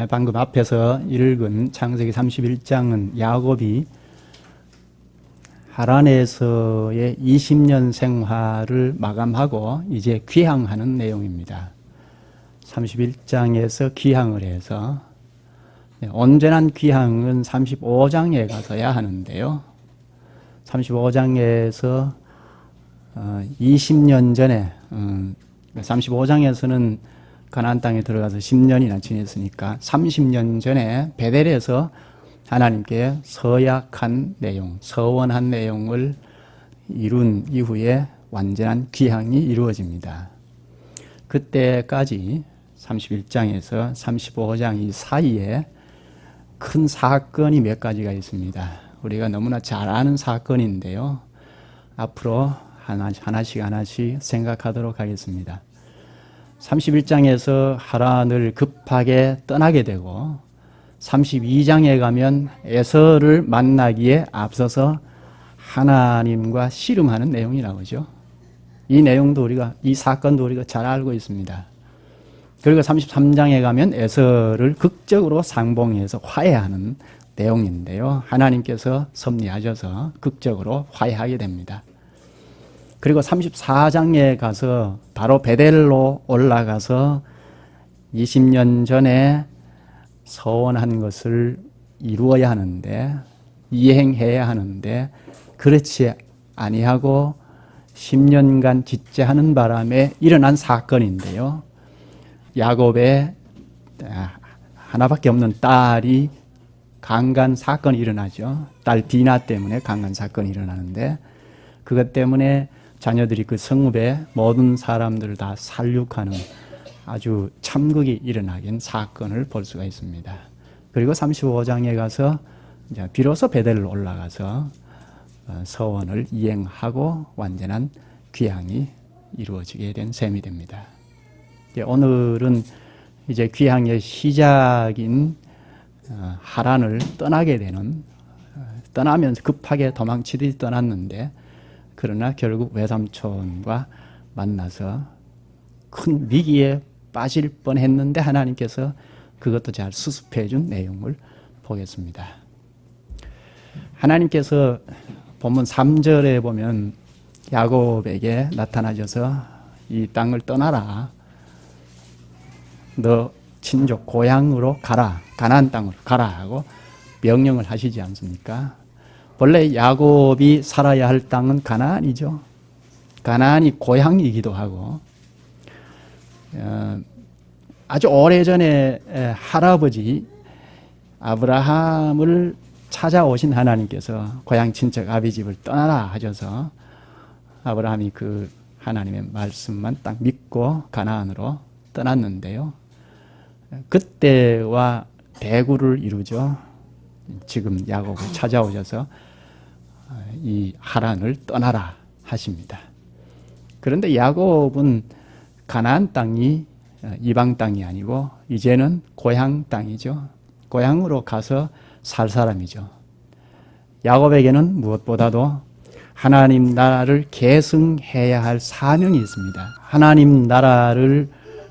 방금 앞에서 읽은 창세기 31장은 야곱이 하란에서의 20년 생활을 마감하고 이제 귀향하는 내용입니다. 31장에서 귀향을 해서 온전한 귀향은 35장에 가서야 하는데요. 35장에서 20년 전에 35장에서는 가나안 땅에 들어가서 10년이나 지냈으니까 30년 전에 베델에서 하나님께 서약한 내용, 서원한 내용을 이룬 이후에 완전한 귀향이 이루어집니다. 그때까지 31장에서 35장 이 사이에 큰 사건이 몇 가지가 있습니다. 우리가 너무나 잘 아는 사건인데요. 앞으로 하나씩 생각하도록 하겠습니다. 31장에서 하란을 급하게 떠나게 되고 32장에 가면 에서를 만나기에 앞서서 하나님과 씨름하는 내용이 나오죠. 이 내용도 이 사건도 우리가 잘 알고 있습니다. 그리고 33장에 가면 에서를 극적으로 상봉해서 화해하는 내용인데요. 하나님께서 섭리하셔서 극적으로 화해하게 됩니다. 그리고 34장에 가서 바로 베델로 올라가서 20년 전에 서원한 것을 이루어야 하는데, 이행해야 하는데 그렇지 아니하고 10년간 짓재하는 바람에 일어난 사건인데요. 야곱의 하나밖에 없는 딸이 강간 사건이 일어나죠. 딸 디나 때문에 강간 사건이 일어나는데 그것 때문에 자녀들이 그 성읍의 모든 사람들을 다 살육하는 아주 참극이 일어나긴 사건을 볼 수가 있습니다. 그리고 35장에 가서 이제 비로소 베델로 올라가서 서원을 이행하고 완전한 귀향이 이루어지게 된 셈이 됩니다. 오늘은 이제 귀향의 시작인 하란을 떠나게 되는, 떠나면서 급하게 도망치듯이 떠났는데 그러나 결국 외삼촌과 만나서 큰 위기에 빠질 뻔했는데 하나님께서 그것도 잘 수습해 준 내용을 보겠습니다. 하나님께서 본문 3절에 보면 야곱에게 나타나셔서 이 땅을 떠나라, 너 친족 고향으로 가라, 가나안 땅으로 가라 하고 명령을 하시지 않습니까? 원래 야곱이 살아야 할 땅은 가나안이죠. 가나안이 고향이기도 하고 아주 오래전에 할아버지 아브라함을 찾아오신 하나님께서 고향 친척 아비 집을 떠나라 하셔서 아브라함이 그 하나님의 말씀만 딱 믿고 가나안으로 떠났는데요. 그때와 대구를 이루죠. 지금 야곱을 찾아오셔서 이 하란을 떠나라 하십니다. 그런데 야곱은 가나안 땅이 이방 땅이 아니고 이제는 고향 땅이죠. 고향으로 가서 살 사람이죠. 야곱에게는 무엇보다도 하나님 나라를 계승해야 할 사명이 있습니다. 하나님 나라를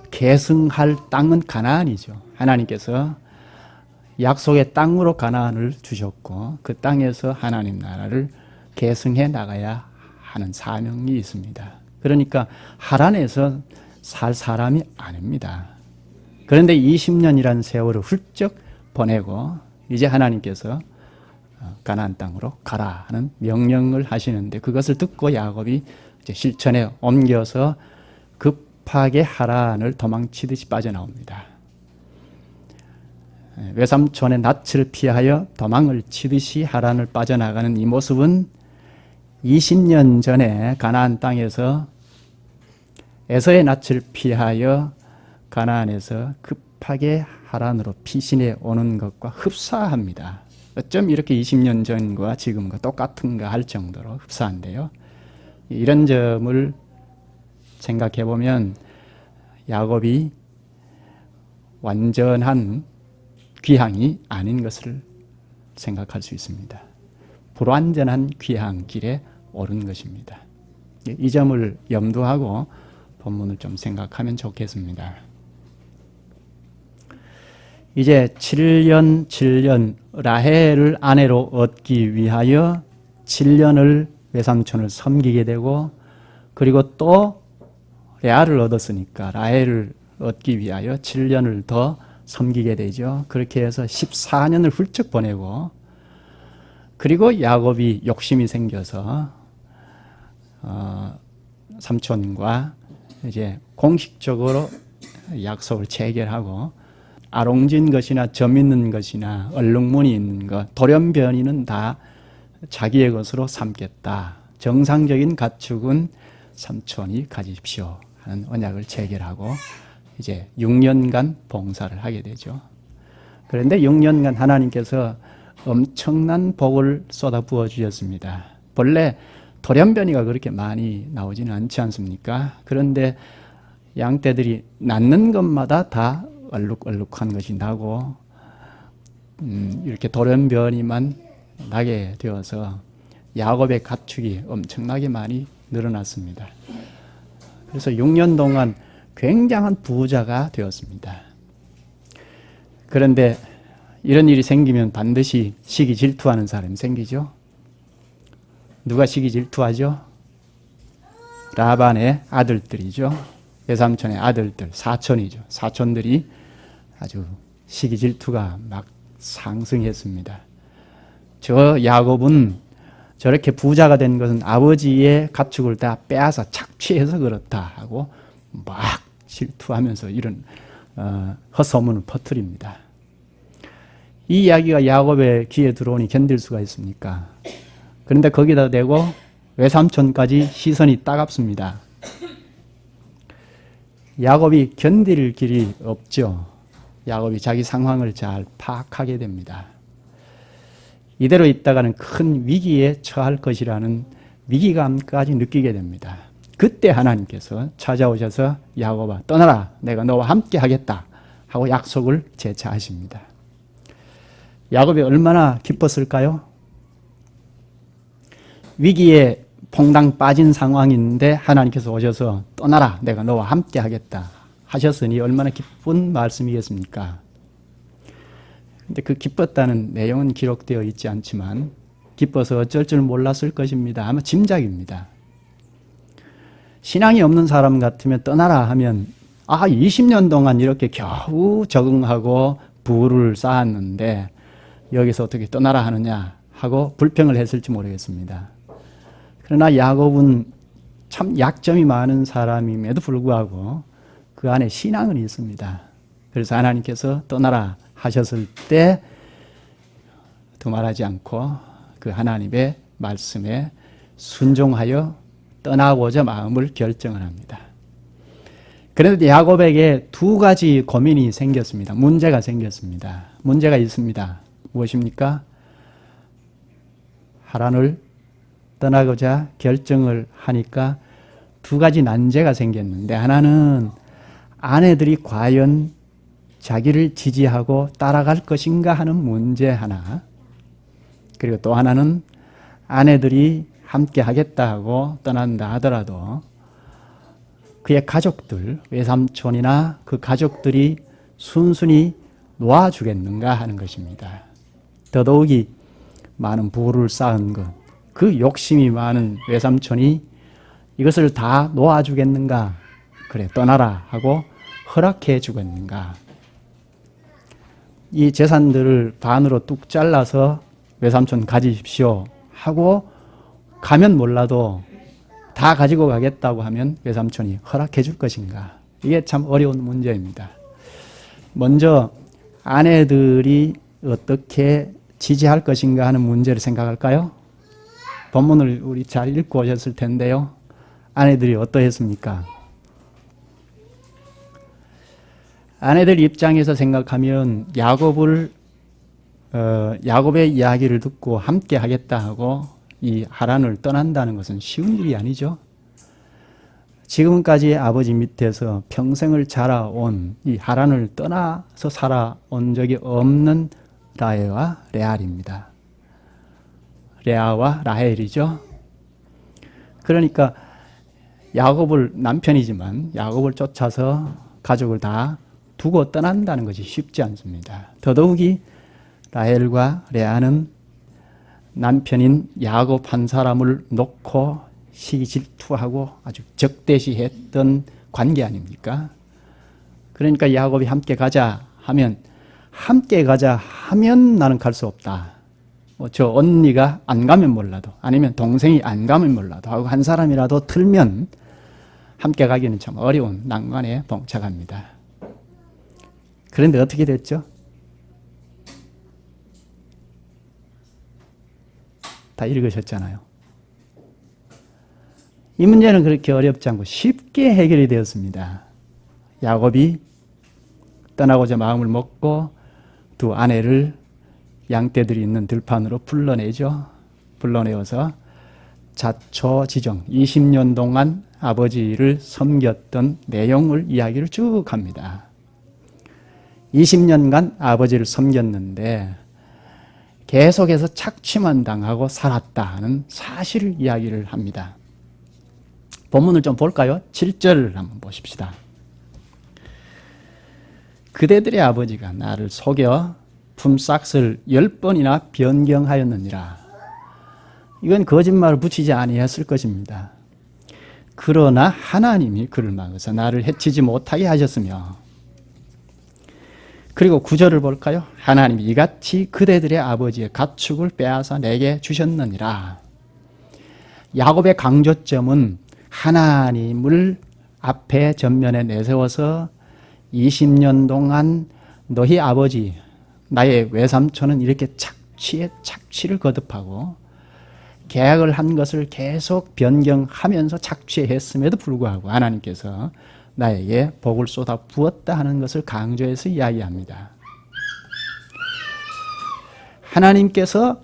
계승할 땅은 가나안이죠. 하나님께서 약속의 땅으로 가나안을 주셨고 그 땅에서 하나님 나라를 계승해 나가야 하는 사명이 있습니다. 그러니까 하란에서 살 사람이 아닙니다. 그런데 20년이라는 세월을 훌쩍 보내고 이제 하나님께서 가나안 땅으로 가라 하는 명령을 하시는데 그것을 듣고 야곱이 이제 실천에 옮겨서 급하게 하란을 도망치듯이 빠져나옵니다. 외삼촌의 낯을 피하여 도망을 치듯이 하란을 빠져나가는 이 모습은 20년 전에 가나안 땅에서 에서의 낯을 피하여 가나안에서 급하게 하란으로 피신해 오는 것과 흡사합니다. 어쩜 이렇게 20년 전과 지금과 똑같은가 할 정도로 흡사한데요. 이런 점을 생각해 보면 야곱이 완전한 귀향이 아닌 것을 생각할 수 있습니다. 불완전한 귀향 길에 오른 것입니다. 이 점을 염두하고 본문을 좀 생각하면 좋겠습니다. 이제 7년 라헬을 아내로 얻기 위하여 7년을 외삼촌을 섬기게 되고, 그리고 또 레아를 얻었으니까 라헬을 얻기 위하여 7년을 더 섬기게 되죠. 그렇게 해서 14년을 훌쩍 보내고, 그리고 야곱이 욕심이 생겨서 삼촌과 이제 공식적으로 약속을 체결하고, 아롱진 것이나 점 있는 것이나 얼룩무늬 있는 것, 돌연변이는 다 자기의 것으로 삼겠다. 정상적인 가축은 삼촌이 가지십시오 하는 언약을 체결하고 이제 6년간 봉사를 하게 되죠. 그런데 6년간 하나님께서 엄청난 복을 쏟아부어 주셨습니다. 본래 돌연변이가 그렇게 많이 나오지는 않지 않습니까? 그런데 양떼들이 낳는 것마다 다 얼룩얼룩한 것이 나고, 이렇게 돌연변이만 나게 되어서 야곱의 가축이 엄청나게 많이 늘어났습니다. 그래서 6년 동안 굉장한 부자가 되었습니다. 그런데 이런 일이 생기면 반드시 시기 질투하는 사람이 생기죠. 누가 시기 질투하죠? 라반의 아들들이죠. 외삼촌의 아들들, 사촌이죠. 사촌들이 아주 시기 질투가 막 상승했습니다. 저 야곱은 저렇게 부자가 된 것은 아버지의 가축을 다 빼앗아 착취해서 그렇다 하고 막 질투하면서 이런 헛소문을 퍼뜨립니다. 이 이야기가 야곱의 귀에 들어오니 견딜 수가 있습니까? 그런데 거기다 대고 외삼촌까지 시선이 따갑습니다. 야곱이 견딜 길이 없죠. 야곱이 자기 상황을 잘 파악하게 됩니다. 이대로 있다가는 큰 위기에 처할 것이라는 위기감까지 느끼게 됩니다. 그때 하나님께서 찾아오셔서 야곱아 떠나라, 내가 너와 함께 하겠다 하고 약속을 재차하십니다. 야곱이 얼마나 기뻤을까요? 위기에 퐁당 빠진 상황인데 하나님께서 오셔서 떠나라, 내가 너와 함께 하겠다 하셨으니 얼마나 기쁜 말씀이겠습니까? 근데 그 기뻤다는 내용은 기록되어 있지 않지만 기뻐서 어쩔 줄 몰랐을 것입니다. 아마 짐작입니다. 신앙이 없는 사람 같으면 떠나라 하면 20년 동안 이렇게 겨우 적응하고 부를 쌓았는데 여기서 어떻게 떠나라 하느냐 하고 불평을 했을지 모르겠습니다. 그러나 야곱은 참 약점이 많은 사람임에도 불구하고 그 안에 신앙은 있습니다. 그래서 하나님께서 떠나라 하셨을 때 두말하지 않고 그 하나님의 말씀에 순종하여 떠나고자 마음을 결정을 합니다. 그런데 야곱에게 두 가지 고민이 생겼습니다. 문제가 생겼습니다. 문제가 있습니다. 무엇입니까? 하란을 떠나고자 결정을 하니까 두 가지 난제가 생겼는데, 하나는 아내들이 과연 자기를 지지하고 따라갈 것인가 하는 문제 하나, 그리고 또 하나는 아내들이 함께 하겠다 하고 떠난다 하더라도 그의 가족들, 외삼촌이나 그 가족들이 순순히 놓아주겠는가 하는 것입니다. 더더욱이 많은 부를 쌓은 것, 그 욕심이 많은 외삼촌이 이것을 다 놓아주겠는가, 그래 떠나라 하고 허락해 주겠는가. 이 재산들을 반으로 뚝 잘라서 외삼촌 가지십시오 하고 가면 몰라도 다 가지고 가겠다고 하면 외삼촌이 허락해 줄 것인가. 이게 참 어려운 문제입니다. 먼저 아내들이 어떻게 지지할 것인가 하는 문제를 생각할까요? 본문을 우리 잘 읽고 오셨을 텐데요. 아내들이 어떠했습니까? 아내들 입장에서 생각하면 야곱의 이야기를 듣고 함께 하겠다 하고 이 하란을 떠난다는 것은 쉬운 일이 아니죠. 지금까지 아버지 밑에서 평생을 자라온 이 하란을 떠나서 살아온 적이 없는 라헬과 레알입니다. 레아와 라헬이죠. 그러니까 야곱을, 남편이지만 야곱을 쫓아서 가족을 다 두고 떠난다는 것이 쉽지 않습니다. 더더욱이 라헬과 레아는 남편인 야곱 한 사람을 놓고 시기 질투하고 아주 적대시했던 관계 아닙니까? 그러니까 야곱이 함께 가자 하면 나는 갈 수 없다. 저 언니가 안 가면 몰라도 아니면 동생이 안 가면 몰라도 하고 한 사람이라도 틀면 함께 가기는 참 어려운 난관에 봉착합니다. 그런데 어떻게 됐죠? 다 읽으셨잖아요. 이 문제는 그렇게 어렵지 않고 쉽게 해결이 되었습니다. 야곱이 떠나고자 마음을 먹고 두 아내를 양떼들이 있는 들판으로 불러내죠. 불러내어서 자초지종 20년 동안 아버지를 섬겼던 내용을 이야기를 쭉 합니다. 20년간 아버지를 섬겼는데 계속해서 착취만 당하고 살았다는 사실을 이야기를 합니다. 본문을 좀 볼까요? 7절을 한번 보십시다. 그대들의 아버지가 나를 속여 품삯을 10번이나 변경하였느니라. 이건 거짓말을 붙이지 아니했을 것입니다. 그러나 하나님이 그를 막아서 나를 해치지 못하게 하셨으며, 그리고 9절을 볼까요? 하나님이 이같이 그대들의 아버지의 가축을 빼앗아 내게 주셨느니라. 야곱의 강조점은 하나님을 앞에 전면에 내세워서 20년 동안 너희 아버지, 나의 외삼촌은 이렇게 착취를 거듭하고 계약을 한 것을 계속 변경하면서 착취했음에도 불구하고 하나님께서 나에게 복을 쏟아 부었다 하는 것을 강조해서 이야기합니다. 하나님께서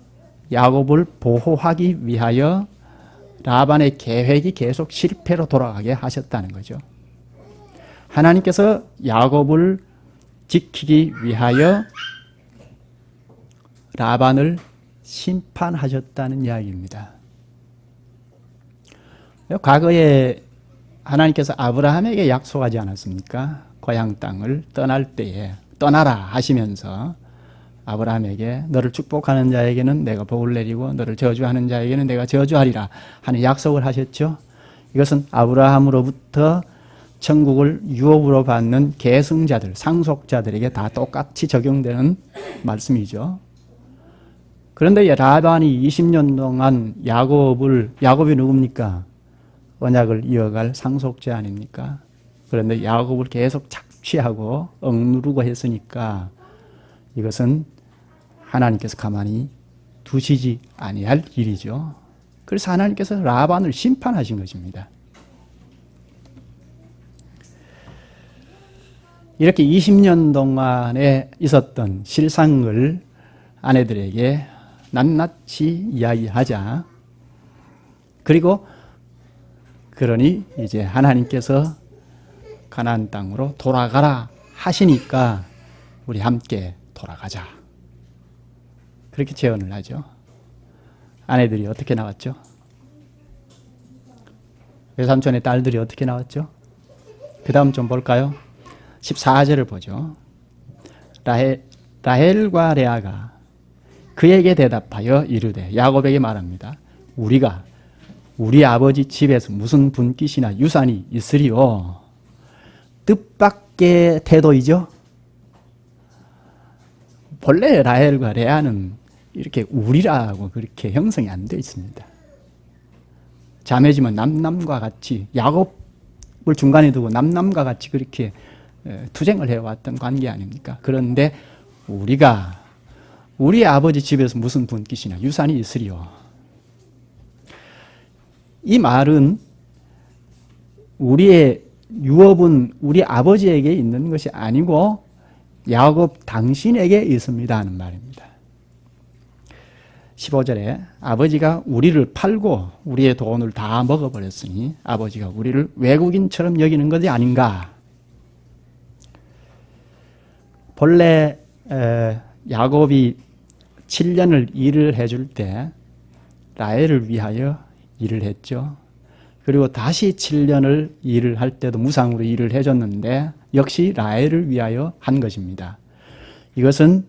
야곱을 보호하기 위하여 라반의 계획이 계속 실패로 돌아가게 하셨다는 거죠. 하나님께서 야곱을 지키기 위하여 라반을 심판하셨다는 이야기입니다. 과거에 하나님께서 아브라함에게 약속하지 않았습니까? 고향 땅을 떠날 때에 떠나라 하시면서 아브라함에게 너를 축복하는 자에게는 내가 복을 내리고 너를 저주하는 자에게는 내가 저주하리라 하는 약속을 하셨죠. 이것은 아브라함으로부터 천국을 유업으로 받는 계승자들, 상속자들에게 다 똑같이 적용되는 말씀이죠. 그런데 라반이 20년 동안 야곱이 누굽니까? 언약을 이어갈 상속자 아닙니까? 그런데 야곱을 계속 착취하고 억누르고 했으니까 이것은 하나님께서 가만히 두시지 아니할 일이죠. 그래서 하나님께서 라반을 심판하신 것입니다. 이렇게 20년 동안에 있었던 실상을 아내들에게 낱낱이 이야기하자. 그러니 이제 하나님께서 가나안 땅으로 돌아가라 하시니까 우리 함께 돌아가자. 그렇게 제언을 하죠. 아내들이 어떻게 나왔죠? 외삼촌의 딸들이 어떻게 나왔죠? 그 다음 좀 볼까요? 14절을 보죠. 라헬과 레아가 그에게 대답하여 이르되, 야곱에게 말합니다. 우리가 우리 아버지 집에서 무슨 분깃이나 유산이 있으리요? 뜻밖의 태도이죠. 본래 라헬과 레아는 이렇게 우리라고 그렇게 형성이 안 되어 있습니다. 자매지만 남남과 같이, 야곱을 중간에 두고 남남과 같이 그렇게 투쟁을 해왔던 관계 아닙니까? 그런데 우리가 우리 아버지 집에서 무슨 분깃이나 유산이 있으리요. 이 말은 우리의 유업은 우리 아버지에게 있는 것이 아니고 야곱 당신에게 있습니다 하는 말입니다. 15절에 아버지가 우리를 팔고 우리의 돈을 다 먹어버렸으니 아버지가 우리를 외국인처럼 여기는 것이 아닌가. 본래 야곱이 7년을 일을 해줄 때 라헬을 위하여 일을 했죠. 그리고 다시 7년을 일을 할 때도 무상으로 일을 해줬는데 역시 라헬을 위하여 한 것입니다. 이것은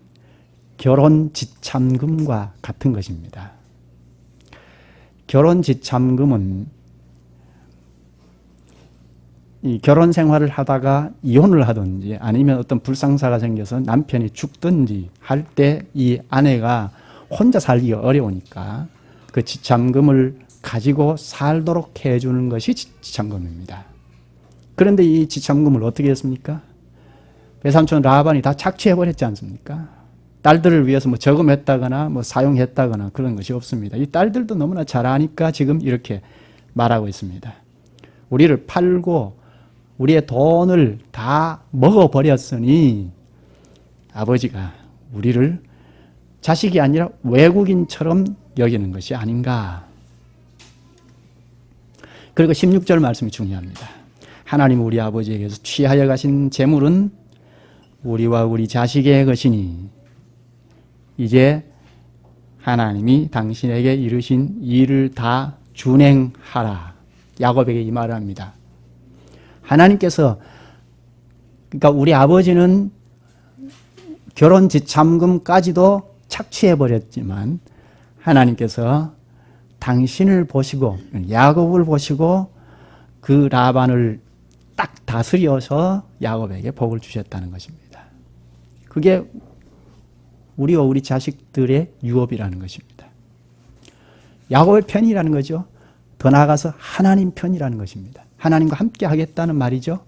결혼 지참금과 같은 것입니다. 결혼 지참금은 이 결혼 생활을 하다가 이혼을 하든지 아니면 어떤 불상사가 생겨서 남편이 죽든지 할 때 이 아내가 혼자 살기가 어려우니까 그 지참금을 가지고 살도록 해주는 것이 지참금입니다. 그런데 이 지참금을 어떻게 했습니까? 외삼촌 라반이 다 착취해버렸지 않습니까? 딸들을 위해서 뭐 저금했다거나 뭐 사용했다거나 그런 것이 없습니다. 이 딸들도 너무나 잘 아니까 지금 이렇게 말하고 있습니다. 우리를 팔고 우리의 돈을 다 먹어버렸으니 아버지가 우리를 자식이 아니라 외국인처럼 여기는 것이 아닌가. 그리고 16절 말씀이 중요합니다. 하나님 우리 아버지에게서 취하여 가신 재물은 우리와 우리 자식의 것이니 이제 하나님이 당신에게 이르신 일을 다 준행하라. 야곱에게 이 말을 합니다. 하나님께서 그러니까 우리 아버지는 결혼 지참금까지도 착취해버렸지만 하나님께서 당신을 보시고 야곱을 보시고 그 라반을 딱 다스려서 야곱에게 복을 주셨다는 것입니다. 그게 우리와 우리 자식들의 유업이라는 것입니다. 야곱의 편이라는 거죠. 더 나아가서 하나님 편이라는 것입니다. 하나님과 함께 하겠다는 말이죠.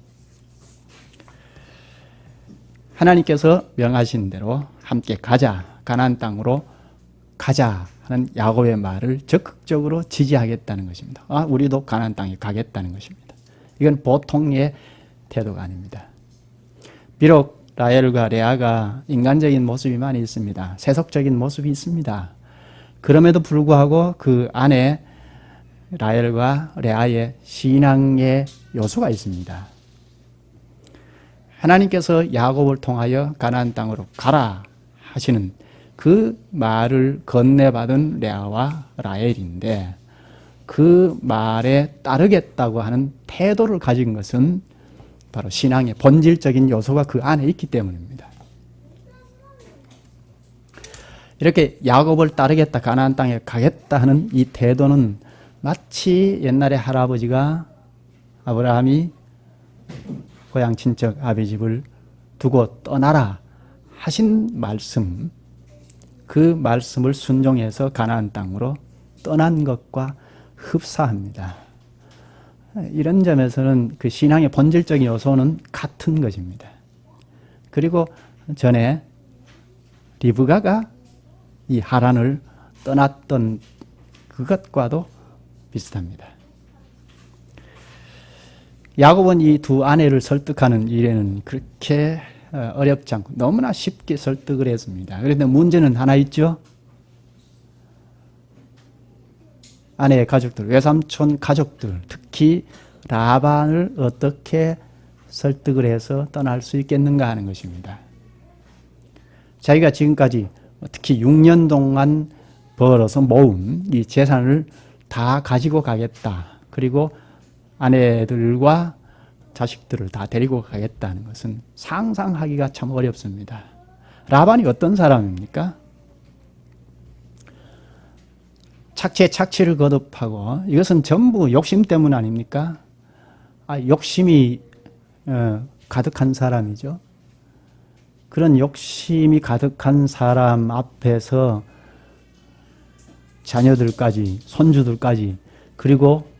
하나님께서 명하신 대로 함께 가자, 가나안 땅으로 가자 하는 야곱의 말을 적극적으로 지지하겠다는 것입니다. 우리도 가나안 땅에 가겠다는 것입니다. 이건 보통의 태도가 아닙니다. 비록 라헬과 레아가 인간적인 모습이 많이 있습니다. 세속적인 모습이 있습니다. 그럼에도 불구하고 그 안에 라헬과 레아의 신앙의 요소가 있습니다. 하나님께서 야곱을 통하여 가나안 땅으로 가라 하시는 그 말을 건네받은 레아와 라헬인데 그 말에 따르겠다고 하는 태도를 가진 것은 바로 신앙의 본질적인 요소가 그 안에 있기 때문입니다. 이렇게 야곱을 따르겠다, 가나안 땅에 가겠다 하는 이 태도는 마치 옛날에 할아버지가 아브라함이 고향 친척 아비 집을 두고 떠나라 하신 말씀, 그 말씀을 순종해서 가나안 땅으로 떠난 것과 흡사합니다. 이런 점에서는 그 신앙의 본질적인 요소는 같은 것입니다. 그리고 전에 리브가가 이 하란을 떠났던 그것과도 비슷합니다. 야곱은 이 두 아내를 설득하는 일에는 그렇게 어렵지 않고 너무나 쉽게 설득을 했습니다. 그런데 문제는 하나 있죠. 아내의 가족들, 외삼촌 가족들, 특히 라반을 어떻게 설득을 해서 떠날 수 있겠는가 하는 것입니다. 자기가 지금까지 특히 6년 동안 벌어서 모은 이 재산을 다 가지고 가겠다. 그리고 아내들과 자식들을 다 데리고 가겠다는 것은 상상하기가 참 어렵습니다. 라반이 어떤 사람입니까? 착취에 착취를 거듭하고 이것은 전부 욕심 때문 아닙니까? 욕심이 가득한 사람이죠. 그런 욕심이 가득한 사람 앞에서 자녀들까지 손주들까지 그리고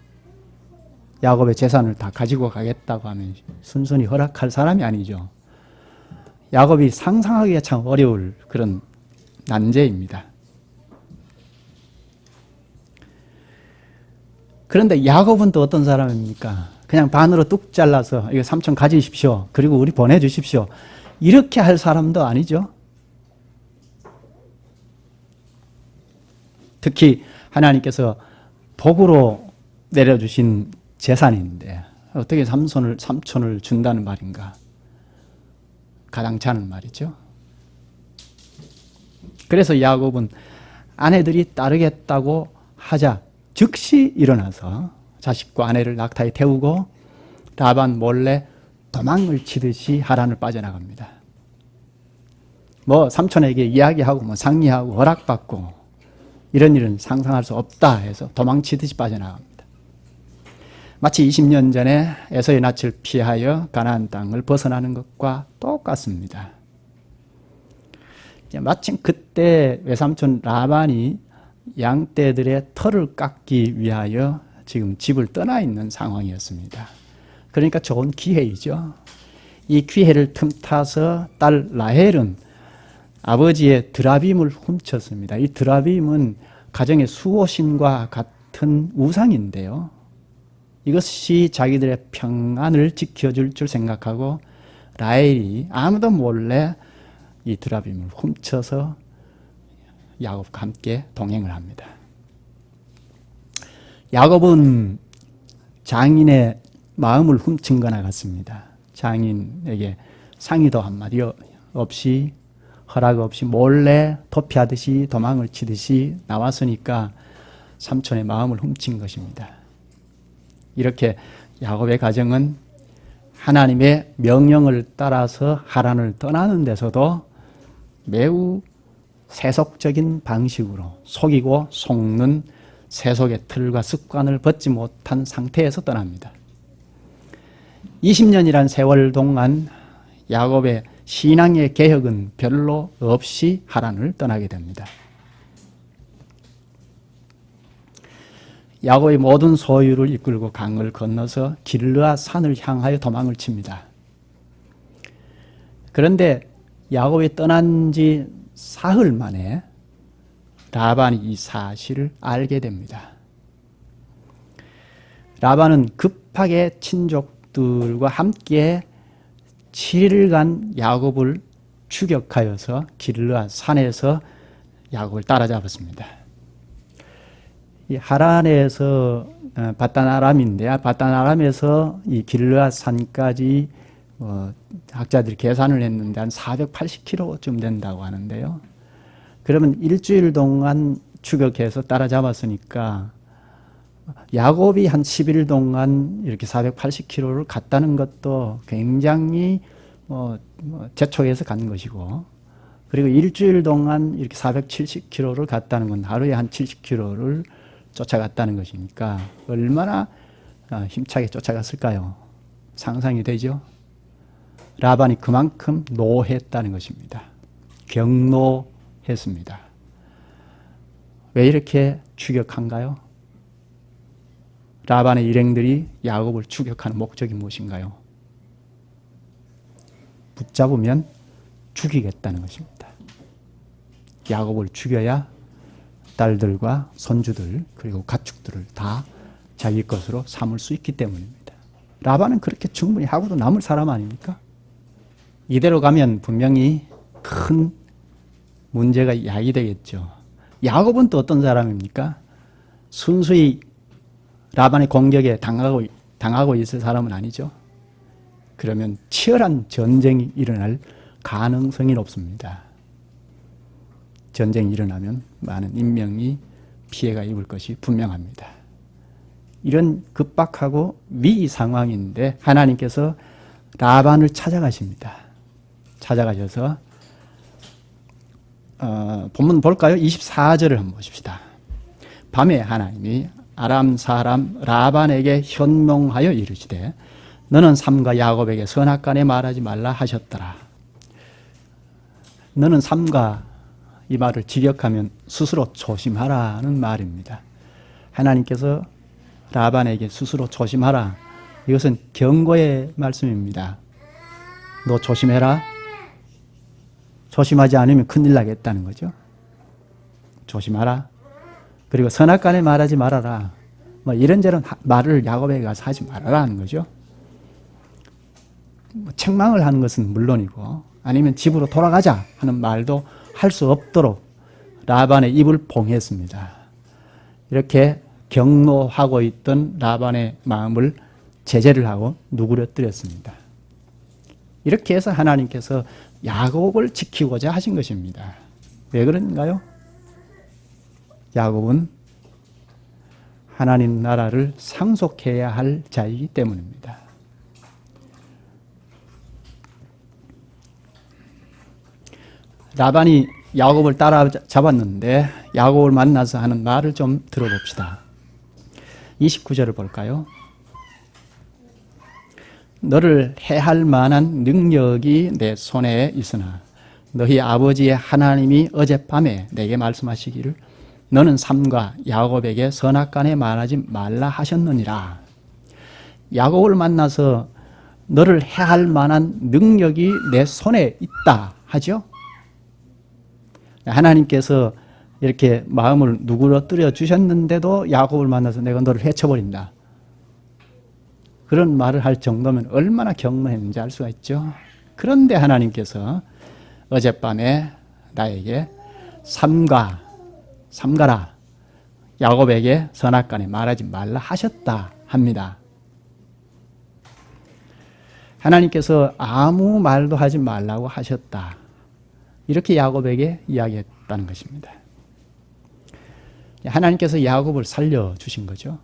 야곱의 재산을 다 가지고 가겠다고 하면 순순히 허락할 사람이 아니죠. 야곱이 상상하기가 참 어려울 그런 난제입니다. 그런데 야곱은 또 어떤 사람입니까? 그냥 반으로 뚝 잘라서 이거 삼촌 가지십시오. 그리고 우리 보내주십시오. 이렇게 할 사람도 아니죠. 특히 하나님께서 복으로 내려주신 재산인데 어떻게 삼촌을 준다는 말인가? 가당치 않은 말이죠. 그래서 야곱은 아내들이 따르겠다고 하자 즉시 일어나서 자식과 아내를 낙타에 태우고 라반 몰래 도망을 치듯이 하란을 빠져나갑니다. 뭐 삼촌에게 이야기하고 뭐 상의하고 허락받고 이런 일은 상상할 수 없다 해서 도망치듯이 빠져나갑니다. 마치 20년 전에 에서의 낯을 피하여 가나안 땅을 벗어나는 것과 똑같습니다. 마침 그때 외삼촌 라반이 양떼들의 털을 깎기 위하여 지금 집을 떠나 있는 상황이었습니다. 그러니까 좋은 기회이죠. 이 기회를 틈타서 딸 라헬은 아버지의 드라빔을 훔쳤습니다. 이 드라빔은 가정의 수호신과 같은 우상인데요. 이것이 자기들의 평안을 지켜줄 줄 생각하고 라헬이 아무도 몰래 이 드라빔을 훔쳐서 야곱과 함께 동행을 합니다. 야곱은 장인의 마음을 훔친 거나 같습니다. 장인에게 상의도 한마디 없이 허락 없이 몰래 도피하듯이 도망을 치듯이 나왔으니까 삼촌의 마음을 훔친 것입니다. 이렇게 야곱의 가정은 하나님의 명령을 따라서 하란을 떠나는 데서도 매우 세속적인 방식으로 속이고 속는 세속의 틀과 습관을 벗지 못한 상태에서 떠납니다. 20년이란 세월 동안 야곱의 신앙의 개혁은 별로 없이 하란을 떠나게 됩니다. 야곱의 모든 소유를 이끌고 강을 건너서 길르앗 산을 향하여 도망을 칩니다. 그런데 야곱이 떠난 지 사흘 만에 라반이 이 사실을 알게 됩니다. 라반은 급하게 친족들과 함께 7일간 야곱을 추격하여서 길르앗 산에서 야곱을 따라잡았습니다. 이 하란에서 바단 아람에서 이 길르앗 산까지 학자들이 계산을 했는데 한 480km쯤 된다고 하는데요. 그러면 일주일 동안 추격해서 따라잡았으니까 야곱이 한 10일 동안 이렇게 480km를 갔다는 것도 굉장히 재촉해서 간 것이고, 그리고 일주일 동안 이렇게 470km를 갔다는 건 하루에 한 70km를 쫓아갔다는 것이니까 얼마나 힘차게 쫓아갔을까요? 상상이 되죠? 라반이 그만큼 노했다는 것입니다. 경노했습니다. 왜 이렇게 추격한가요? 라반의 일행들이 야곱을 추격하는 목적이 무엇인가요? 붙잡으면 죽이겠다는 것입니다. 야곱을 죽여야 딸들과 손주들 그리고 가축들을 다 자기 것으로 삼을 수 있기 때문입니다. 라반은 그렇게 충분히 하고도 남을 사람 아닙니까? 이대로 가면 분명히 큰 문제가 야기되겠죠. 야곱은 또 어떤 사람입니까? 순수히 라반의 공격에 당하고 있을 사람은 아니죠. 그러면 치열한 전쟁이 일어날 가능성이 높습니다. 전쟁이 일어나면 많은 인명이 피해가 입을 것이 분명합니다. 이런 급박하고 위기 상황인데 하나님께서 라반을 찾아가십니다. 찾아가셔서 본문 볼까요? 24절을 한번 보십시다. 밤에 하나님이 아람 사람 라반에게 현몽하여 이르시되 너는 삼가 야곱에게 선악간에 말하지 말라 하셨더라. 너는 삼가 이 말을 직역하면 스스로 조심하라는 말입니다. 하나님께서 라반에게 스스로 조심하라. 이것은 경고의 말씀입니다. 너 조심해라. 조심하지 않으면 큰일 나겠다는 거죠. 조심하라. 그리고 선악간에 말하지 말아라. 뭐 이런저런 말을 야곱에게 가서 하지 말아라는 거죠. 책망을 하는 것은 물론이고 아니면 집으로 돌아가자 하는 말도 할 수 없도록 라반의 입을 봉했습니다. 이렇게 경노하고 있던 라반의 마음을 제재를 하고 누그러뜨렸습니다. 이렇게 해서 하나님께서 야곱을 지키고자 하신 것입니다. 왜 그런가요? 야곱은 하나님 나라를 상속해야 할 자이기 때문입니다. 라반이 야곱을 따라잡았는데 야곱을 만나서 하는 말을 좀 들어봅시다. 29절을 볼까요? 너를 해할 만한 능력이 내 손에 있으나 너희 아버지의 하나님이 어젯밤에 내게 말씀하시기를 너는 삼가 야곱에게 선악간에 말하지 말라 하셨느니라. 야곱을 만나서 너를 해할 만한 능력이 내 손에 있다 하죠. 하나님께서 이렇게 마음을 누그러뜨려 주셨는데도 야곱을 만나서 내가 너를 해쳐버린다. 그런 말을 할 정도면 얼마나 경건했는지 알 수가 있죠. 그런데 하나님께서 어젯밤에 나에게 삼가라. 야곱에게 선악간에 말하지 말라 하셨다 합니다. 하나님께서 아무 말도 하지 말라고 하셨다. 이렇게 야곱에게 이야기했다는 것입니다. 하나님께서 야곱을 살려주신 거죠.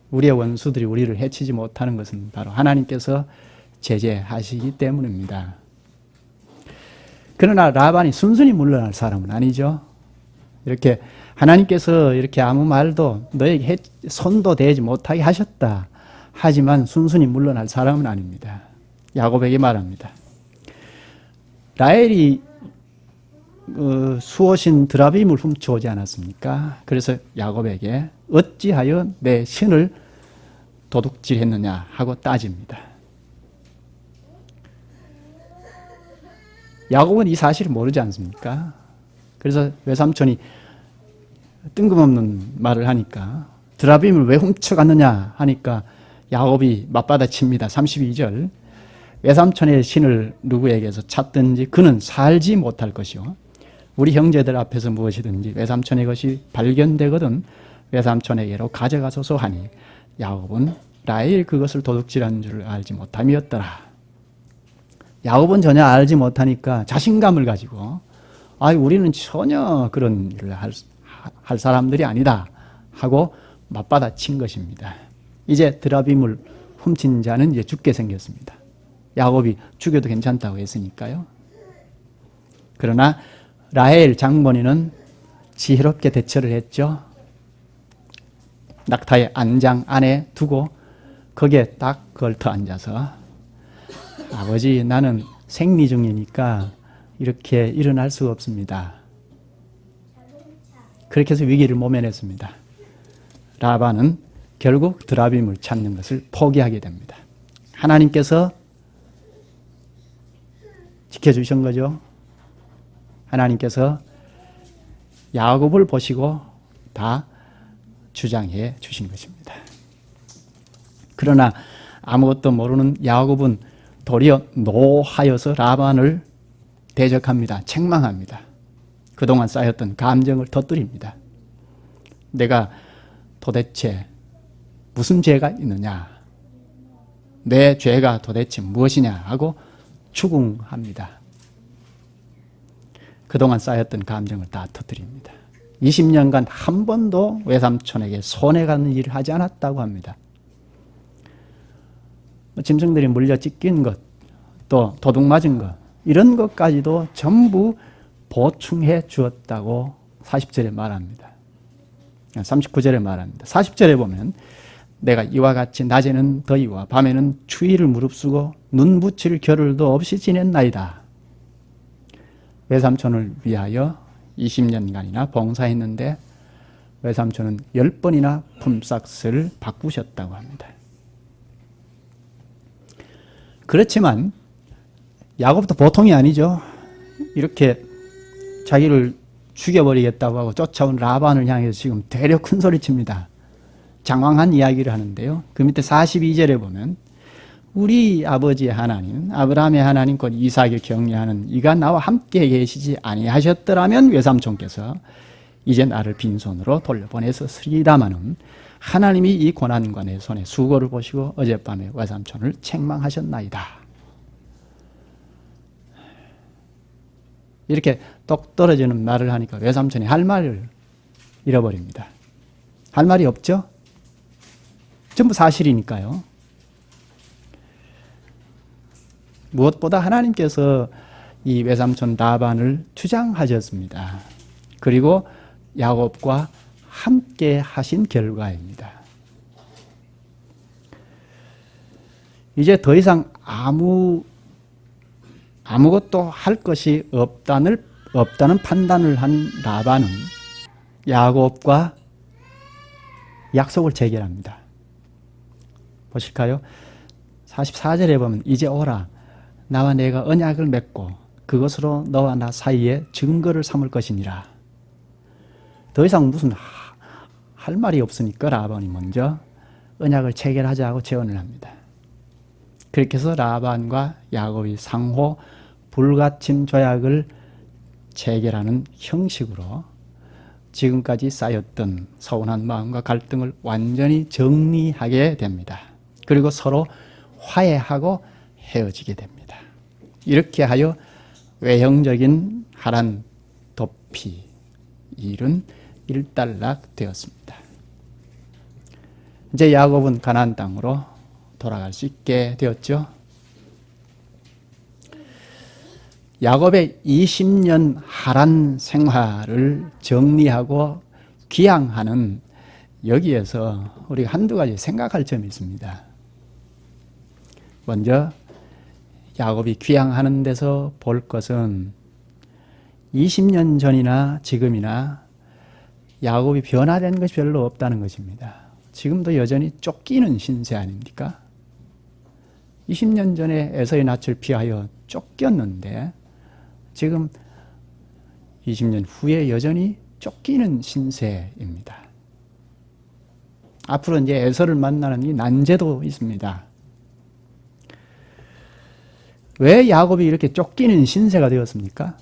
우리의 원수들이 우리를 해치지 못하는 것은 바로 하나님께서 제재하시기 때문입니다. 그러나 라반이 순순히 물러날 사람은 아니죠. 이렇게 하나님께서 이렇게 아무 말도 너에게 손도 대지 못하게 하셨다. 하지만 순순히 물러날 사람은 아닙니다. 야곱에게 말합니다. 라헬이 수호신 드라빔을 훔쳐오지 않았습니까? 그래서 야곱에게 어찌하여 내 신을 도둑질했느냐 하고 따집니다. 야곱은 이 사실을 모르지 않습니까? 그래서 외삼촌이 뜬금없는 말을 하니까 드라빔을 왜 훔쳐갔느냐 하니까 야곱이 맞받아칩니다. 32절 외삼촌의 신을 누구에게서 찾든지 그는 살지 못할 것이요 우리 형제들 앞에서 무엇이든지 외삼촌의 것이 발견되거든 외삼촌에게로 가져가소서 하니 야곱은 라헬 그것을 도둑질한 줄 알지 못함이었더라. 야곱은 전혀 알지 못하니까 자신감을 가지고 우리는 전혀 그런 일을 할 사람들이 아니다 하고 맞받아친 것입니다. 이제 드라빔을 훔친 자는 이제 죽게 생겼습니다. 야곱이 죽여도 괜찮다고 했으니까요. 그러나 라헬 장모니는 지혜롭게 대처를 했죠. 낙타의 안장 안에 두고 거기에 딱 걸터 앉아서 아버지 나는 생리 중이니까 이렇게 일어날 수가 없습니다. 그렇게 해서 위기를 모면했습니다. 라반은 결국 드라빔을 찾는 것을 포기하게 됩니다. 하나님께서 지켜주신 거죠. 하나님께서 야곱을 보시고 다 주장해 주신 것입니다. 그러나 아무것도 모르는 야곱은 도리어 노하여서 라반을 대적합니다. 책망합니다. 그동안 쌓였던 감정을 터뜨립니다. 내가 도대체 무슨 죄가 있느냐? 내 죄가 도대체 무엇이냐? 하고 추궁합니다. 그동안 쌓였던 감정을 다 터뜨립니다. 20년간 한 번도 외삼촌에게 손해가는 일을 하지 않았다고 합니다. 짐승들이 물려 찢긴 것, 또 도둑 맞은 것, 이런 것까지도 전부 보충해 주었다고 40절에 말합니다. 39절에 말합니다. 40절에 보면 내가 이와 같이 낮에는 더위와 밤에는 추위를 무릅쓰고 눈 붙일 겨를도 없이 지냈나이다. 외삼촌을 위하여 20년간이나 봉사했는데 외삼촌은 10번이나 품삯을 바꾸셨다고 합니다. 그렇지만 야곱도 보통이 아니죠. 이렇게 자기를 죽여버리겠다고 하고 쫓아온 라반을 향해서 지금 되려 큰 소리칩니다. 장황한 이야기를 하는데요. 그 밑에 42절에 보면 우리 아버지의 하나님, 아브라함의 하나님 곧 이삭을 격려하는 이가 나와 함께 계시지 아니하셨더라면 외삼촌께서 이제 나를 빈손으로 돌려보냈었으리다마는 하나님이 이 고난과 내 손에 수고를 보시고 어젯밤에 외삼촌을 책망하셨나이다. 이렇게 똑 떨어지는 말을 하니까 외삼촌이 할 말을 잃어버립니다. 할 말이 없죠? 전부 사실이니까요. 무엇보다 하나님께서 이 외삼촌 라반을 투장하셨습니다. 그리고 야곱과 함께 하신 결과입니다. 이제 더 이상 아무것도 할 것이 없다는 판단을 한 라반은 야곱과 약속을 체결합니다. 보실까요? 44절에 보면 이제 오라 나와 내가 언약을 맺고 그것으로 너와 나 사이에 증거를 삼을 것이니라. 더 이상 무슨 할 말이 없으니까 라반이 먼저 언약을 체결하자고 제언을 합니다. 그렇게 해서 라반과 야곱이 상호 불가침 조약을 체결하는 형식으로 지금까지 쌓였던 서운한 마음과 갈등을 완전히 정리하게 됩니다. 그리고 서로 화해하고 헤어지게 됩니다. 이렇게 하여 외형적인 하란 도피 일은 일단락되었습니다. 이제 야곱은 가나안 땅으로 돌아갈 수 있게 되었죠. 야곱의 20년 하란 생활을 정리하고 귀향하는 여기에서 우리가 한두 가지 생각할 점이 있습니다. 먼저 야곱이 귀향하는 데서 볼 것은 20년 전이나 지금이나 야곱이 변화된 것이 별로 없다는 것입니다. 지금도 여전히 쫓기는 신세 아닙니까? 20년 전에 에서의 낯을 피하여 쫓겼는데 지금 20년 후에 여전히 쫓기는 신세입니다. 앞으로 이제 에서를 만나는 이 난제도 있습니다. 왜 야곱이 이렇게 쫓기는 신세가 되었습니까?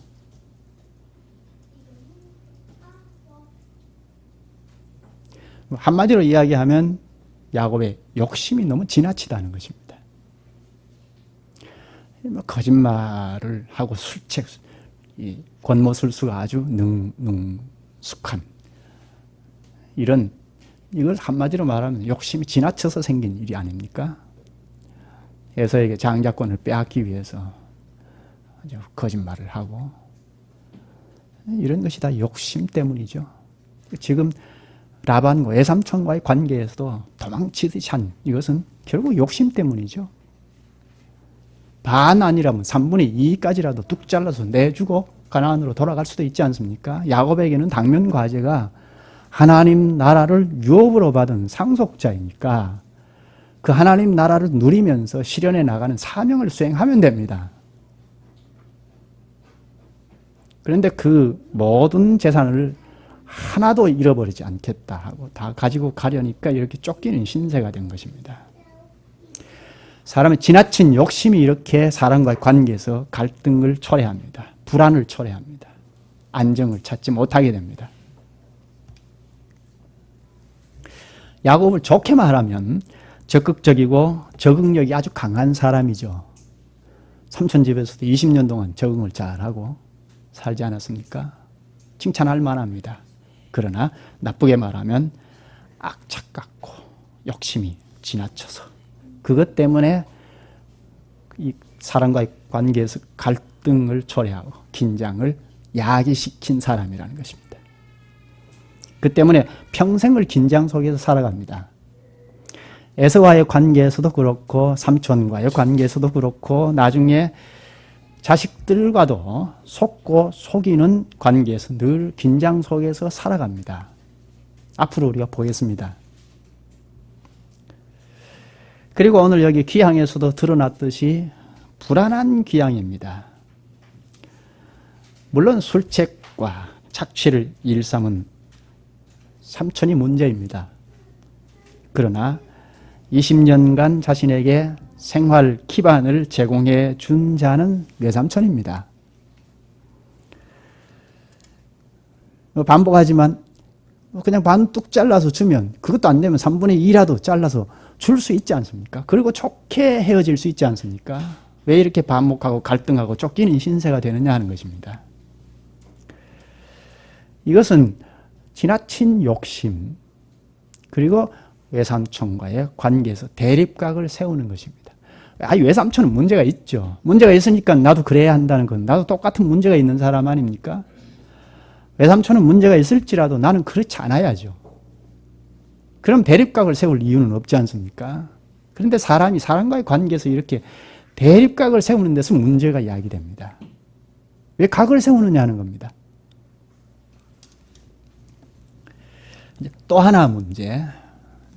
한마디로 이야기하면 야곱의 욕심이 너무 지나치다는 것입니다. 거짓말을 하고 술책, 권모술수가 아주 능숙한 이걸 한마디로 말하면 욕심이 지나쳐서 생긴 일이 아닙니까? 에서에게 장자권을 빼앗기 위해서 아주 거짓말을 하고 이런 것이 다 욕심 때문이죠. 지금 라반과 외삼촌과의 관계에서도 도망치듯이 한 이것은 결국 욕심 때문이죠. 반 아니라면 3분의 2까지라도 뚝 잘라서 내주고 가나안으로 돌아갈 수도 있지 않습니까? 야곱에게는 당면 과제가 하나님 나라를 유업으로 받은 상속자이니까 그 하나님 나라를 누리면서 실현해 나가는 사명을 수행하면 됩니다. 그런데 그 모든 재산을 하나도 잃어버리지 않겠다 하고 다 가지고 가려니까 이렇게 쫓기는 신세가 된 것입니다. 사람의 지나친 욕심이 이렇게 사람과의 관계에서 갈등을 초래합니다. 불안을 초래합니다. 안정을 찾지 못하게 됩니다. 야곱을 좋게 말하면 적극적이고 적응력이 아주 강한 사람이죠. 삼촌 집에서도 20년 동안 적응을 잘하고 살지 않았습니까? 칭찬할 만합니다. 그러나 나쁘게 말하면 악착 같고 욕심이 지나쳐서 그것 때문에 이 사람과의 관계에서 갈등을 초래하고 긴장을 야기시킨 사람이라는 것입니다. 그 때문에 평생을 긴장 속에서 살아갑니다. 에서와의 관계에서도 그렇고 삼촌과의 관계에서도 그렇고 나중에 자식들과도 속고 속이는 관계에서 늘 긴장 속에서 살아갑니다. 앞으로 우리가 보겠습니다. 그리고 오늘 여기 귀향에서도 드러났듯이 불안한 귀향입니다. 물론 술책과 착취를 일삼은 삼촌이 문제입니다. 그러나 20년간 자신에게 생활 기반을 제공해 준 자는 외삼촌입니다. 반복하지만 그냥 반 뚝 잘라서 주면 그것도 안 되면 3분의 2라도 잘라서 줄 수 있지 않습니까? 그리고 좋게 헤어질 수 있지 않습니까? 왜 이렇게 반목하고 갈등하고 쫓기는 신세가 되느냐 하는 것입니다. 이것은 지나친 욕심 그리고 외삼촌과의 관계에서 대립각을 세우는 것입니다. 외삼촌은 문제가 있죠. 문제가 있으니까 나도 그래야 한다는 건 나도 똑같은 문제가 있는 사람 아닙니까? 외삼촌은 문제가 있을지라도 나는 그렇지 않아야죠. 그럼 대립각을 세울 이유는 없지 않습니까? 그런데 사람이 사람과의 관계에서 이렇게 대립각을 세우는 데서 문제가 야기됩니다. 왜 각을 세우느냐 하는 겁니다. 또 하나 문제,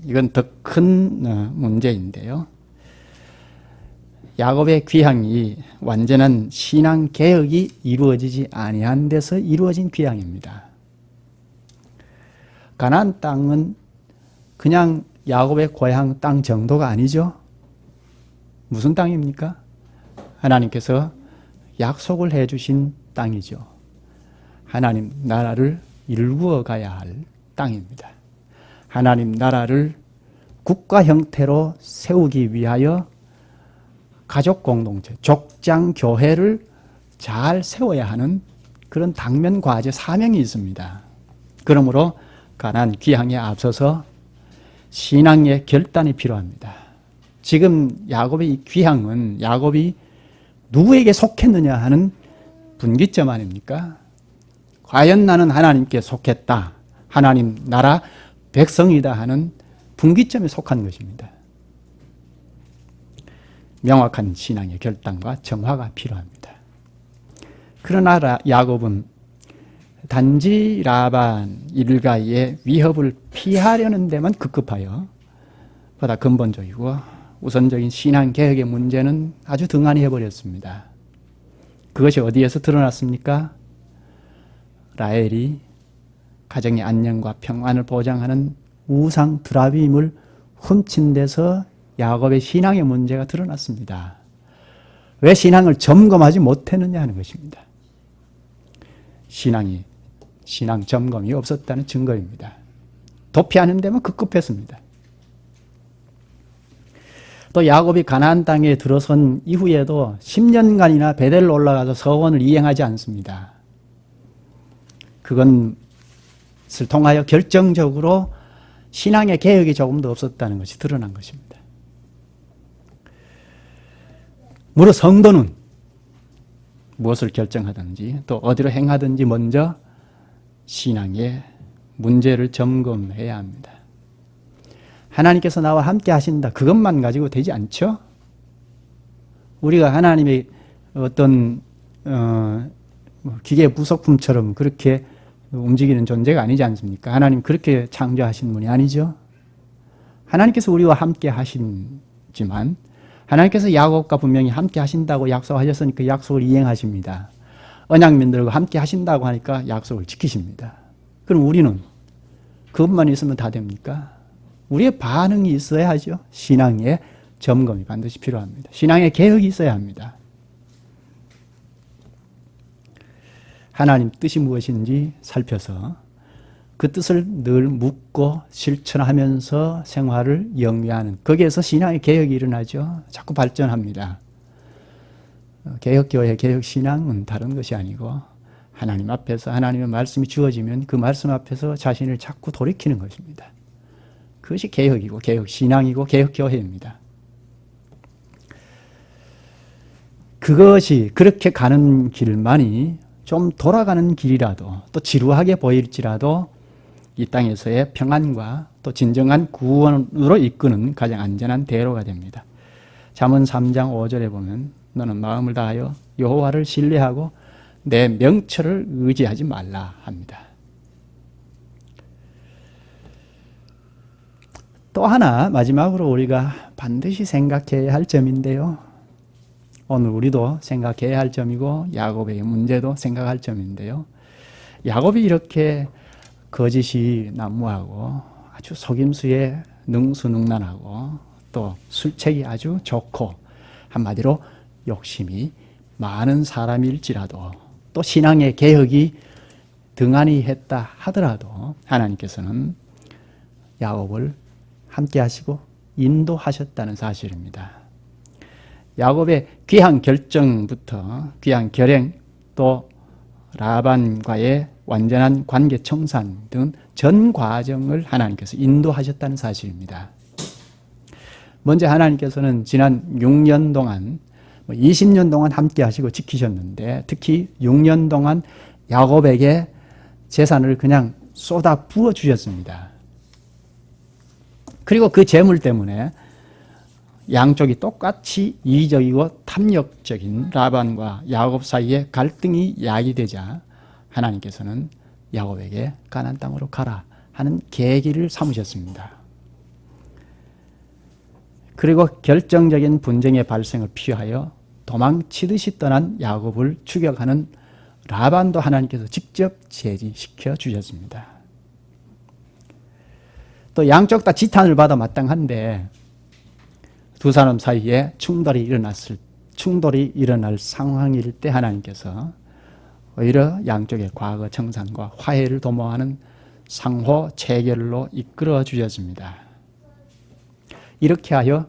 이건 더 큰 문제인데요. 야곱의 귀향이 완전한 신앙 개혁이 이루어지지 아니한 데서 이루어진 귀향입니다. 가나안 땅은 그냥 야곱의 고향 땅 정도가 아니죠. 무슨 땅입니까? 하나님께서 약속을 해주신 땅이죠. 하나님 나라를 일구어 가야 할 땅입니다. 하나님 나라를 국가 형태로 세우기 위하여 가족 공동체, 족장 교회를 잘 세워야 하는 그런 당면 과제 사명이 있습니다. 그러므로 가나안 귀향에 앞서서 신앙의 결단이 필요합니다. 지금 야곱의 이 귀향은 야곱이 누구에게 속했느냐 하는 분기점 아닙니까? 과연 나는 하나님께 속했다, 하나님 나라 백성이다 하는 분기점에 속한 것입니다. 명확한 신앙의 결단과 정화가 필요합니다. 그러나 야곱은 단지 라반 일가의 위협을 피하려는 데만 급급하여 보다 근본적이고 우선적인 신앙 개혁의 문제는 아주 등한히 해버렸습니다. 그것이 어디에서 드러났습니까? 라헬이 가정의 안녕과 평안을 보장하는 우상 드라빔을 훔친 데서 야곱의 신앙의 문제가 드러났습니다. 왜 신앙을 점검하지 못했느냐 하는 것입니다. 신앙 점검이 없었다는 증거입니다. 도피하는 데만 급급했습니다. 또 야곱이 가나안 땅에 들어선 이후에도 10년간이나 베델로 올라가서 서원을 이행하지 않습니다. 그것을 통하여 결정적으로 신앙의 개혁이 조금도 없었다는 것이 드러난 것입니다. 무릇 성도는 무엇을 결정하든지 또 어디로 행하든지 먼저 신앙의 문제를 점검해야 합니다. 하나님께서 나와 함께 하신다, 그것만 가지고 되지 않죠? 우리가 하나님의 어떤 기계 부속품처럼 그렇게 움직이는 존재가 아니지 않습니까? 하나님 그렇게 창조하신 분이 아니죠? 하나님께서 우리와 함께 하시지만 하나님께서 야곱과 분명히 함께 하신다고 약속하셨으니까 그 약속을 이행하십니다. 언약민들과 함께 하신다고 하니까 약속을 지키십니다. 그럼 우리는 그것만 있으면 다 됩니까? 우리의 반응이 있어야 하죠. 신앙의 점검이 반드시 필요합니다. 신앙의 개혁이 있어야 합니다. 하나님 뜻이 무엇인지 살펴서 그 뜻을 늘 묻고 실천하면서 생활을 영위하는, 거기에서 신앙의 개혁이 일어나죠. 자꾸 발전합니다. 개혁교회, 개혁신앙은 다른 것이 아니고 하나님 앞에서 하나님의 말씀이 주어지면 그 말씀 앞에서 자신을 자꾸 돌이키는 것입니다. 그것이 개혁이고 개혁신앙이고 개혁교회입니다. 그것이 그렇게 가는 길만이 좀 돌아가는 길이라도 또 지루하게 보일지라도 이 땅에서의 평안과 또 진정한 구원으로 이끄는 가장 안전한 대로가 됩니다. 잠언 3장 5절에 보면 너는 마음을 다하여 여호와를 신뢰하고 내 명철을 의지하지 말라 합니다. 또 하나 마지막으로 우리가 반드시 생각해야 할 점인데요. 오늘 우리도 생각해야 할 점이고 야곱의 문제도 생각할 점인데요. 야곱이 이렇게 거짓이 난무하고 아주 속임수에 능수능란하고 또 술책이 아주 좋고 한마디로 욕심이 많은 사람일지라도 또 신앙의 개혁이 등한히 했다 하더라도 하나님께서는 야곱을 함께 하시고 인도하셨다는 사실입니다. 야곱의 귀향 결정부터 귀향 결행 또 라반과의 완전한 관계 청산 등 전 과정을 하나님께서 인도하셨다는 사실입니다. 먼저 하나님께서는 지난 6년 동안 20년 동안 함께 하시고 지키셨는데 특히 6년 동안 야곱에게 재산을 그냥 쏟아 부어 주셨습니다. 그리고 그 재물 때문에 양쪽이 똑같이 이기적이고 탐욕적인 라반과 야곱 사이에 갈등이 야기되자 하나님께서는 야곱에게 가나안 땅으로 가라 하는 계기를 삼으셨습니다. 그리고 결정적인 분쟁의 발생을 피하여 도망치듯이 떠난 야곱을 추격하는 라반도 하나님께서 직접 제지시켜 주셨습니다. 또 양쪽 다 지탄을 받아 마땅한데 두 사람 사이에 충돌이 일어날 상황일 때 하나님께서 오히려 양쪽의 과거 청산과 화해를 도모하는 상호 체결로 이끌어 주셨습니다. 이렇게 하여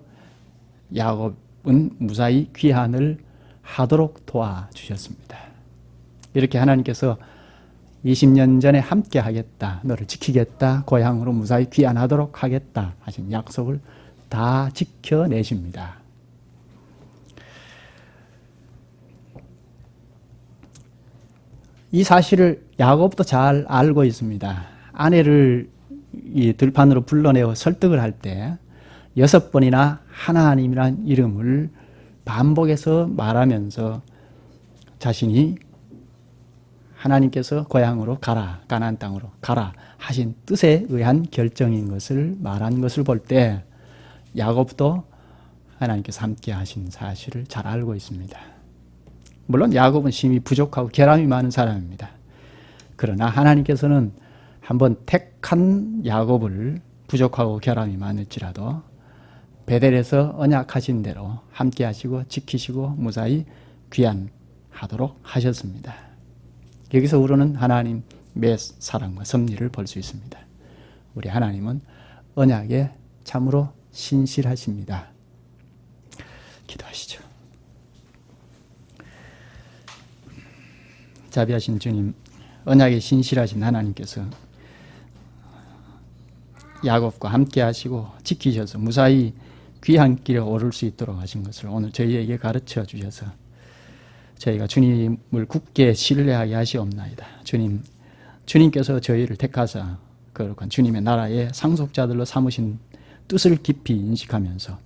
야곱은 무사히 귀환을 하도록 도와주셨습니다. 이렇게 하나님께서 20년 전에 함께 하겠다, 너를 지키겠다, 고향으로 무사히 귀환하도록 하겠다 하신 약속을 다 지켜내십니다. 이 사실을 야곱도 잘 알고 있습니다. 아내를 이 들판으로 불러내어 설득을 할 때 6번이나 하나님이란 이름을 반복해서 말하면서 자신이 하나님께서 고향으로 가라, 가나안 땅으로 가라 하신 뜻에 의한 결정인 것을 말한 것을 볼 때 야곱도 하나님께서 함께 하신 사실을 잘 알고 있습니다. 물론 야곱은 심히 부족하고 결함이 많은 사람입니다. 그러나 하나님께서는 한번 택한 야곱을 부족하고 결함이 많을지라도 베델에서 언약하신 대로 함께 하시고 지키시고 무사히 귀환하도록 하셨습니다. 여기서 우리는 하나님의 사랑과 섭리를 볼 수 있습니다. 우리 하나님은 언약에 참으로 신실하십니다. 기도하시죠. 자비하신 주님, 언약에 신실하신 하나님께서 야곱과 함께 하시고 지키셔서 무사히 귀한 길에 오를 수 있도록 하신 것을 오늘 저희에게 가르쳐 주셔서 저희가 주님을 굳게 신뢰하게 하시옵나이다. 주님께서 저희를 택하사 거룩한 주님의 나라의 상속자들로 삼으신 뜻을 깊이 인식하면서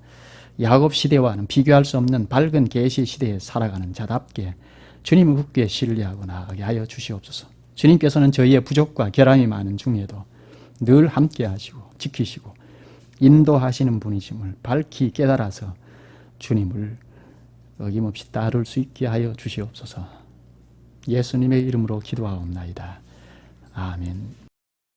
야곱 시대와는 비교할 수 없는 밝은 계시 시대에 살아가는 자답게 주님을 굳게 신뢰하고 나아가게 하여 주시옵소서. 주님께서는 저희의 부족과 결함이 많은 중에도 늘 함께 하시고 지키시고 인도하시는 분이심을 밝히 깨달아서 주님을 어김없이 따를 수 있게 하여 주시옵소서. 예수님의 이름으로 기도하옵나이다. 아멘.